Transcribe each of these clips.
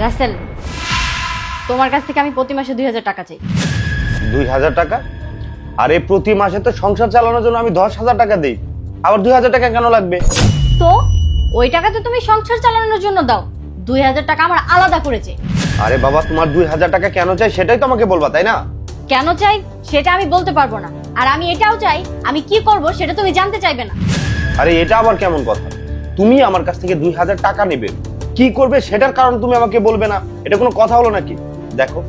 রাসেল, তোমার কাছ থেকে আমি প্রতি মাসে 2000 টাকা চাই। 2000 টাকা? আরে প্রতি মাসে তো সংসার চালানোর জন্য আমি 10,000 টাকা দিই, আবার 2000 টাকা কেন লাগবে? তো ওই টাকা তো তুমি সংসার চালানোর জন্য দাও, 2000 টাকা আমার আলাদা করেছে। আরে বাবা, তোমার 2000 টাকা কেন চাই সেটাই তো আমাকে বলবা, তাই না? কেন চাই সেটা আমি বলতে পারবো না, আর আমি এটাও চাই আমি কি করব সেটা তুমি জানতে চাইবে না। আরে এটা আবার কেমন কথা? তুমি আমার কাছ থেকে 2000 টাকা নেবে, কি করবে সেটার কারণ তুমি আমাকে বলবে না? এটা কোনো কথা হলো নাকি? দেখো,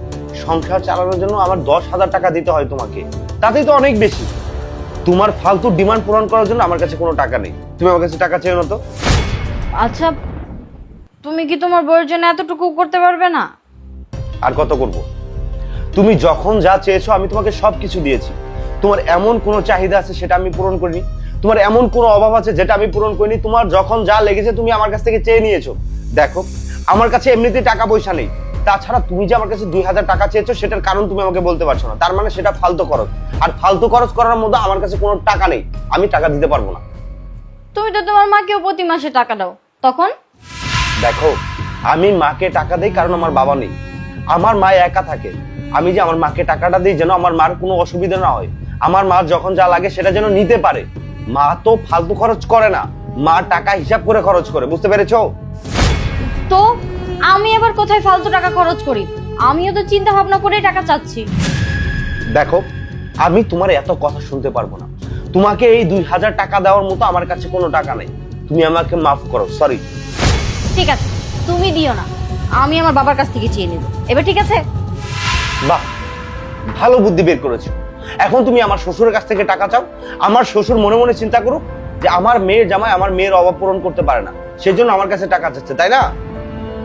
সংসার চালানোর জন্য আমার 10,000 টাকা দিতে হয় তোমাকে, তাতেই তো অনেক বেশি। তোমার ফালতু ডিমান্ড পূরণ করার জন্য আমার কাছে কোনো টাকা নেই, তুমি আমার কাছে টাকা চেও না তো। আচ্ছা, তুমি কি তোমার বউয়ের জন্য এতটুকু করতে পারবে না? আর কত করব? তুমি যখন যা চেয়েছো আমি তোমাকে সবকিছু দিয়েছি। তোমার এমন কোনো চাহিদা আছে সেটা আমি পূরণ করিনি, তোমার এমন কোনো অভাব আছে যেটা আমি পূরণ করিনি। তোমার যখন যা লেগেছে তুমি আমার কাছ থেকে চেয়ে নিয়েছো। দেখো, আমার কাছে এমনিতেই টাকা পয়সা নেই, তাছাড়া তুমি যে আমার কাছে 2000 টাকা চেয়েছো সেটার কারণ তুমি আমাকে বলতে পারছো না, তার মানে সেটা ফালতু খরচ। আর ফালতু খরচ করার মধ্যে আমার কাছে কোনো টাকা নেই, আমি টাকা দিতে পারবো না। তুমি তো তোমার মাকেও প্রতি মাসে টাকা দাও, তখন? দেখো, আমি মাকে টাকা দেই কারণ আমার বাবা নেই, আমার মা একা থাকে। আমি যে আমার মাকে টাকাটা দিই যেন আমার মার কোনো অসুবিধা না হয়, আমার মা যখন যা লাগে সেটা যেন নিতে পারে। মা তো ফালতু খরচ করে না, মা টাকা হিসাব করে খরচ করে, বুঝতে পেরেছো? তো আমি আবার কোথায় ফালতু টাকা খরচ করি? আমিও তো চিন্তা ভাবনা করে টাকা চাচ্ছি। দেখো, আমি তোমার এত কথা শুনতে পারবো না। তোমাকে এই 2000 টাকা দেওয়ার মতো আমার কাছে কোনো টাকা নেই, তুমি আমাকে মাফ করো, সরি। ঠিক আছে, তুমি দিও না, আমি আমার বাবার কাছ থেকে চেয়ে নেব, এবার ঠিক আছে? বাহ, ভালো বুদ্ধি বের করেছো। এখন তুমি আমার শ্বশুরের কাছ থেকে টাকা চাও, আমার শ্বশুর মনে মনে চিন্তা করুক যে আমার মেয়ের জামাই আমার মেয়ের অভাব পূরণ করতে পারে না, সেজন্য আমার কাছে টাকা চাচ্ছে, তাই না?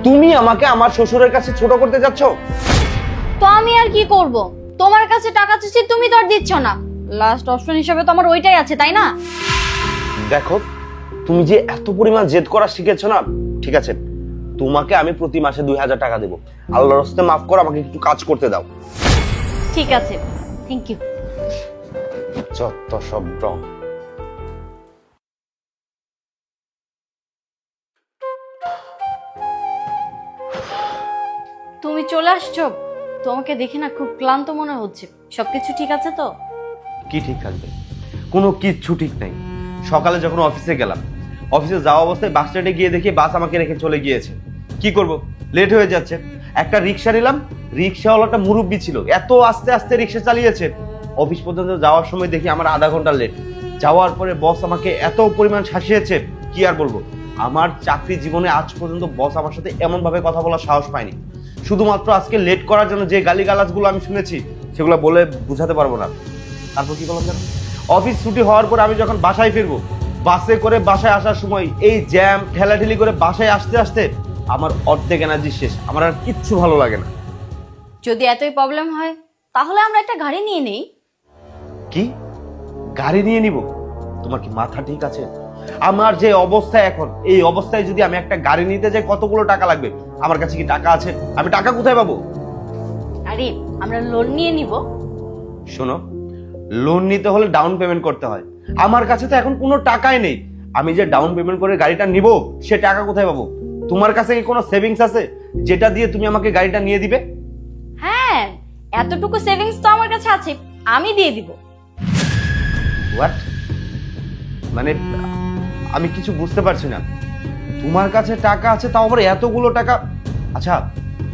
তুমি আমাকে আমার শ্বশুরের কাছে ছোট করতে যাচ্ছ। তো আমি আর কি করব? তোমার কাছে টাকা চাচ্ছি, তুমি তো আর দিচ্ছ না। লাস্ট অপশন হিসেবে তো আমার ওইটাই আছে, তাই না? দেখো, তুমি যে এত পরিমাণ জেদ করা শিখেছো না, ঠিক আছে, তোমাকে আমি প্রতি মাসে 2000 টাকা দেবো। আল্লাহর রাস্তে মাফ করো, আমাকে একটু কাজ করতে দাও। ঠিক আছে, থ্যাংক ইউ। যত সব রং। তুমি চলে আসছো? তোমাকে দেখে না খুব ক্লান্ত মনে হচ্ছে, সবকিছু ঠিক আছে তো? কি ঠিক থাকবে? কোনো কিচ্ছু ঠিক নাই। সকালে যখন অফিসে গেলাম, অফিসে যাওয়া অবস্থায় বাস স্ট্যান্ডে গিয়ে দেখি বাস আমাকে রেখে চলে গিয়েছে। কি করব, লেট হয়ে যাচ্ছে। একটা রিক্সা নিলাম, রিক্সাওয়ালাটা মুরব্বি ছিল, এত আস্তে আস্তে রিক্সা চালিয়েছে। অফিস পর্যন্ত যাওয়ার সময় দেখি আমার আধা ঘন্টা লেট। যাওয়ার পরে বস আমাকে এত পরিমাণ শাসিয়েছে, কি আর বলবো। আমার চাকরি জীবনে আজ পর্যন্ত বস আমার সাথে এমন ভাবে কথা বলার সাহস পায়নি। শুধুমাত্র আজকে লেট করার জন্য যে গালিগালাজগুলো আমি শুনেছি সেগুলো বলে বুঝাতে পারবো না। তারপর কি বললাম জানো? অফিস ছুটি হওয়ার পর আমি যখন বাসায় ফিরবো, বাসে করে বাসায় আসার সময় এই জ্যাম ঠেলাঠেলি করে বাসায় আসতে আসতে আমার অর্ধেক এনার্জি শেষ, আমার আর কিচ্ছু ভালো লাগে না। যদি এতই প্রবলেম হয় তাহলে আমরা একটা গাড়ি নিয়ে নেই। কি? গাড়ি নিয়ে নিব? তোমার কি মাথা ঠিক আছে? আমার যে অবস্থা এখন, এই অবস্থায় যদি আমি একটা গাড়ি নিতে যাই কতগুলো টাকা লাগবে? আমার কাছে কি টাকা আছে? আমি টাকা কোথায় পাবো? আরে আমরা লোন নিয়ে নিব। শোনো, লোন নিতে হলে ডাউন পেমেন্ট করতে হয়, আমার কাছে তো এখন কোনো টাকাই নেই। আমি যে ডাউন পেমেন্ট করে গাড়িটা নিব সে টাকা কোথায় পাবো? তোমার কাছে কি কোনো সেভিংস আছে যেটা দিয়ে তুমি আমাকে গাড়িটা নিয়ে দিবে? হ্যাঁ, এতটুকু সেভিংস তো আমার কাছে আছে, আমি দিয়ে দিব। হোয়াট? মানে আমি কিছু বুঝতে পারছি না। তোমার কাছে টাকা আছে, তাও আবার এতগুলো টাকা? আচ্ছা,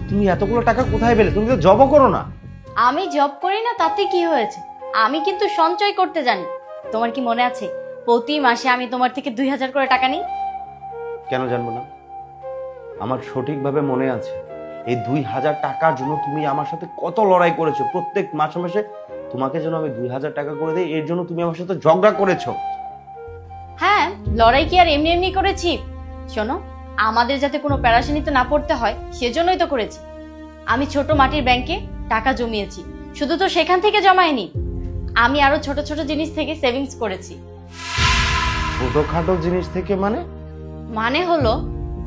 তুমি এতগুলো টাকা কোথায় পেলে? তুমি তো জবও করো না। আমি জব করি না তাতে কি হয়েছে, আমি কিন্তু সঞ্চয় করতে জানি। তোমার কি মনে আছে প্রতি মাসে আমি তোমার থেকে 2000 করে টাকা নিই? কেন জানবো না? আমার সঠিকভাবে মনে আছে, এই 2000 টাকার জন্য তুমি আমার সাথে কত লড়াই করেছো। প্রত্যেক মাসে মাসে তোমাকে যেন আমি 2000 টাকা করে দিই, এর জন্য তুমি আমার সাথে ঝগড়া করেছো। হ্যাঁ, লড়াই কি আর এমনি এমনি করেছি? শোনো, আমাদের যাতে কোনো প্যারাশানিতে না পড়তে হয় সেজন্যই তো করেছি। আমি ছোট মাটির ব্যাংকে টাকা জমিয়েছি, শুধু তো সেখান থেকে জমাইনি, আমি আরো ছোট ছোট জিনিস থেকে সেভিংস করেছি। ছোটখাটো জিনিস থেকে মানে? মানে হলো,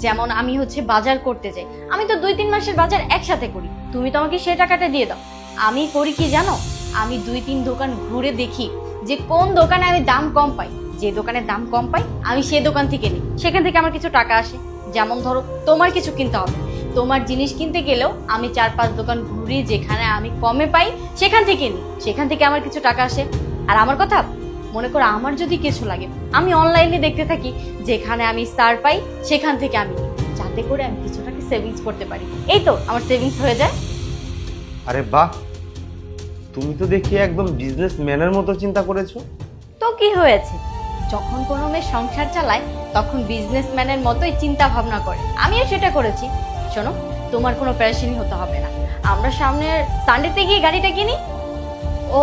যেমন আমি বাজার করতে যাই, আমি তো 2-3 মাসের বাজার একসাথে করি, তুমি তো আমাকে সেই টাকাটা দিয়ে দাও। আমি করি কি জানো, আমি 2-3 দোকান ঘুরে দেখি যে কোন দোকানে আমি দাম কম পাই, যে দোকানে দাম কম পাই আমি সেই দোকান থেকে নিই, সেখান থেকে আমার কিছু টাকা আসে। যেমন ধরো তোমার কিছু কিনতে হবে, তোমার জিনিস কিনতে গেলেও আমি 4-5 দোকান ঘুরি, যেখানে আমি কমে পাই সেখান থেকে নিই, সেখান থেকে আমার কিছু টাকা আসে। আর আমার কথা মনে করো, আমার যদি কিছু লাগে আমি অনলাইনে দেখতে থাকি, যেখানে আমি স্টার পাই সেখান থেকে আমি নিই, যাতে করে আমি কিছু টাকা সেভিংস করতে পারি। এই তো আমার সেভিংস হয়ে যায়। আরে বাহ, তুমি তো দেখি একদম বিজনেসম্যানের মতো চিন্তা করেছো। তো কি হয়েছে, যখন কোনো মেয়ে সংসার চালায় তখন বিজনেসম্যানের মতোই চিন্তা ভাবনা করে, আমিও সেটা করেছি। শোনো, তোমার কোনো প্যারেশানি হতে হবে না, আমরা সামনের সানডেতে গিয়ে গাড়িটা কিনি। ও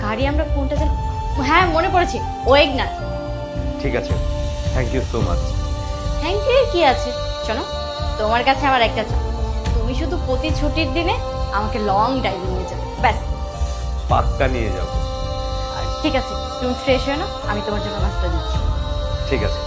গাড়ি আমরা কোনটা যেন, হ্যাঁ মনে পড়েছে, ওয়েগনার। ঠিক আছে, thank you so much. Thank you কি আছে, শোনো তোমার কাছে আমার একটা চাপ, তুমি শুধু প্রতি ছুটির দিনে আমাকে লং ড্রাইভে নিয়ে যাবে, ব্যাস। পাক্কা নিয়ে যাবো। ঠিক আছে, তুমি ফ্রেশ হয়ে নাও, আমি তোমার জন্য নাস্তা দিচ্ছি। ঠিক আছে।